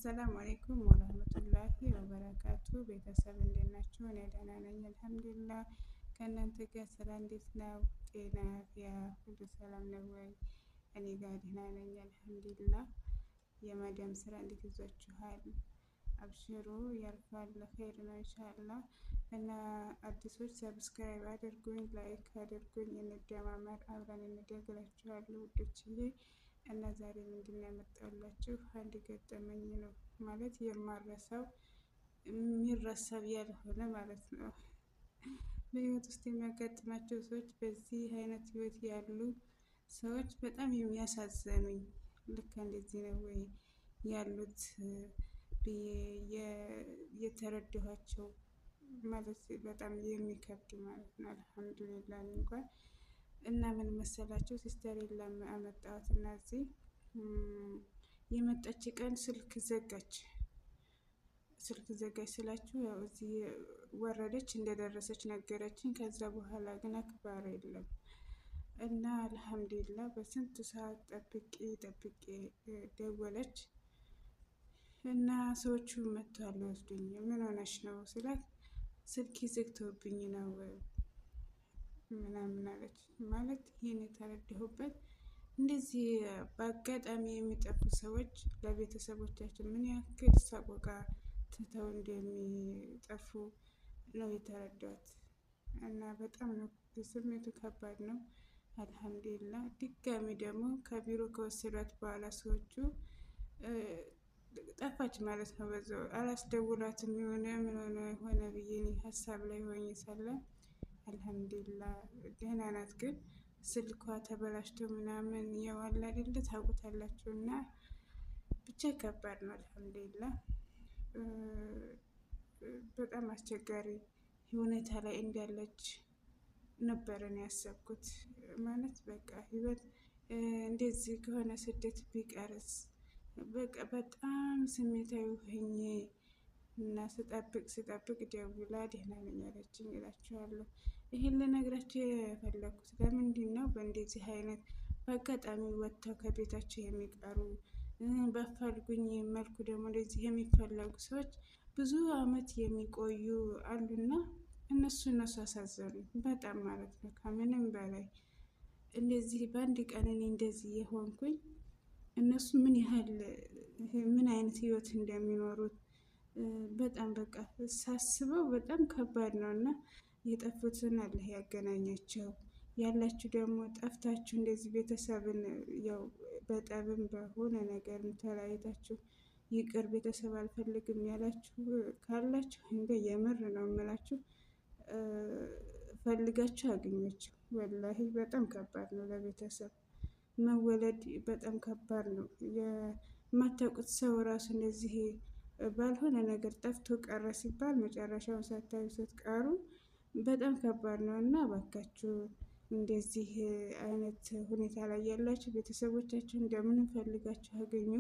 አሰላሙ አሌይኩም ወረህመቱላሂ ወበረካቱ። ቤተሰብ እንዴት ናችሁ? እኔ ደህና ነኝ አልሐምዱሊላህ። ከእናንተ ጋር ስራ እንዴት ነው? ጤና ያ ሁሉ ሰላም ነው ወይ? እኔ ጋር ደህና ነኝ አልሐምዱሊላህ። የማዳም ስራ እንዴት ይዟችኋል? አብሽሩ ያልፋል፣ ኸይር ነው ኢንሻአላህ። እና አዲሶች ሰብስክራይብ አድርጉኝ፣ ላይክ አድርጉኝ፣ እንደማመር አብረን እንደግላችኋለሁ ውዶችዬ። እና ዛሬ ምንድን ነው ያመጣሁላችሁ? አንድ ገጠመኝ ነው ማለት የማረሳው የሚረሳው ያልሆነ ማለት ነው። በህይወት ውስጥ የሚያጋጥማቸው ሰዎች በዚህ አይነት ህይወት ያሉ ሰዎች በጣም የሚያሳዝኑኝ ልክ እንደዚህ ነው ወይ ያሉት ብዬ የተረዳኋቸው ማለት በጣም የሚከብድ ማለት ነው። አልሐምዱሊላህ እንኳን እና ምን መሰላችሁ ሲስተር የለም አመጣኋት እና እዚህ የመጣች ቀን ስልክ ዘጋች ስላችሁ ያው እዚህ ወረደች እንደደረሰች ነገረችኝ። ከዛ በኋላ ግን አክባር የለም እና አልሐምዱሊላህ በስንት ሰዓት ጠብቄ ደወለች እና ሰዎቹ መጥተዋል ወስዱኝ። ምን ሆነሽ ነው ስላት ስልክ ዘግተውብኝ ነው ምናምን አለች። ማለት ይሄን የተረዳሁበት እንደዚህ በአጋጣሚ የሚጠፉ ሰዎች ለቤተሰቦቻችን ምን ያክል ሰቆቃ ትተው እንደሚጠፉ ነው የተረዳሁት። እና በጣም ነው ስሜቱ ከባድ ነው። አልሐምዱሊላህ ድጋሚ ደግሞ ከቢሮ ከወሰዷት በኋላ ሰዎቹ ጠፋች ማለት ነው። በዛው አላስደውላትም የሆነ ምን ሆነ ብዬ እኔ ሀሳብ ላይ ሆኜ ሳለ አልሐምዱሊላህ ደህና ናት። ግን ስልኳ ተበላሽቶ ምናምን የዋላ አይደለ ታውቁታላችሁ። እና ብቻ ከባድ ነው። አልሐምዱሊላህ በጣም አስቸጋሪ ሁኔታ ላይ እንዳለች ነበር እኔ ያሰብኩት። ማለት በቃ ህይወት እንደዚህ ከሆነ ስደት ቢቀርስ በቃ በጣም ስሜታዊ ሆኜ እና ስጠብቅ ደውላ ደህና ነኝ አለችኝ እላችኋለሁ። ይሄን ልነግራችሁ የፈለኩት ለምንድን ነው በእንደዚህ አይነት በአጋጣሚ ወጥተው ከቤታቸው የሚቀሩ በአፋልጉኝ መልኩ ደግሞ እንደዚህ የሚፈለጉ ሰዎች ብዙ አመት የሚቆዩ አሉና እነሱ አሳዘኑኝ በጣም ማለት ነው። ከምንም በላይ እንደዚህ በአንድ ቀን እኔ እንደዚህ የሆንኩኝ እነሱ ምን አይነት ህይወት እንደሚኖሩት በጣም በቃ ሳስበው በጣም ከባድ ነው። እና የጠፉትን አላህ ያገናኛቸው፣ ያላችሁ ደግሞ ጠፍታችሁ እንደዚህ ቤተሰብን ያው በጠብም በሆነ ነገር ተለያይታችሁ ይቅር ቤተሰብ አልፈልግም ያላችሁ ካላችሁ እንደ የምር ነው የምላችሁ ፈልጋችሁ አገኛችሁ። ወላሂ በጣም ከባድ ነው። ለቤተሰብ መወለድ በጣም ከባድ ነው። የማታውቁት ሰው ራሱ እንደዚህ ባልሆነ ነገር ጠፍቶ ቀረ ሲባል መጨረሻውን ሳታዩ ስትቀሩ በጣም ከባድ ነው። እና እባካችሁ እንደዚህ አይነት ሁኔታ ላይ ያላችሁ ቤተሰቦቻችሁ እንደምንም ፈልጋችሁ አገኙ።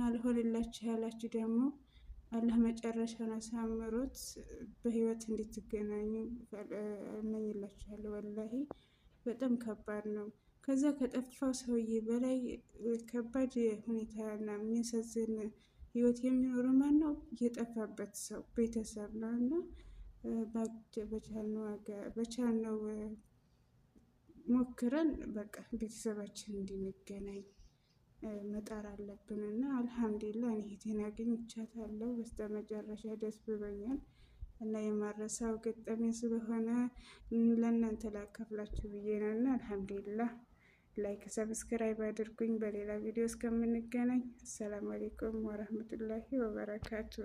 አልሆንላችሁ ያላችሁ ደግሞ አላህ መጨረሻውን አሳምሮት በህይወት እንድትገናኙ እመኝላችኋለሁ። ወላሂ በጣም ከባድ ነው። ከዛ ከጠፋው ሰውዬ በላይ ከባድ ሁኔታና የሚያሳዝን ህይወት የሚኖረው ማነው? የጠፋበት ሰው ቤተሰብ ነው። እና በቻልነው ሞክረን በቃ ቤተሰባችን እንድንገናኝ መጣር አለብን። እና አልሐምዱሊላህ እኔ እህቴን አግኝቻታለሁ በስተመጨረሻ ደስ ብሎኛል። እና የማረሳው ገጠመኝ ስለሆነ ለእናንተ ላካፍላችሁ ብዬ ነው። እና አልሐምዱሊላህ ላይክ ሰብስክራይብ አድርጉኝ። በሌላ ቪዲዮ እስከምንገናኝ አሰላሙ አሌይኩም ወረህመቱላሂ ወበረካቱ።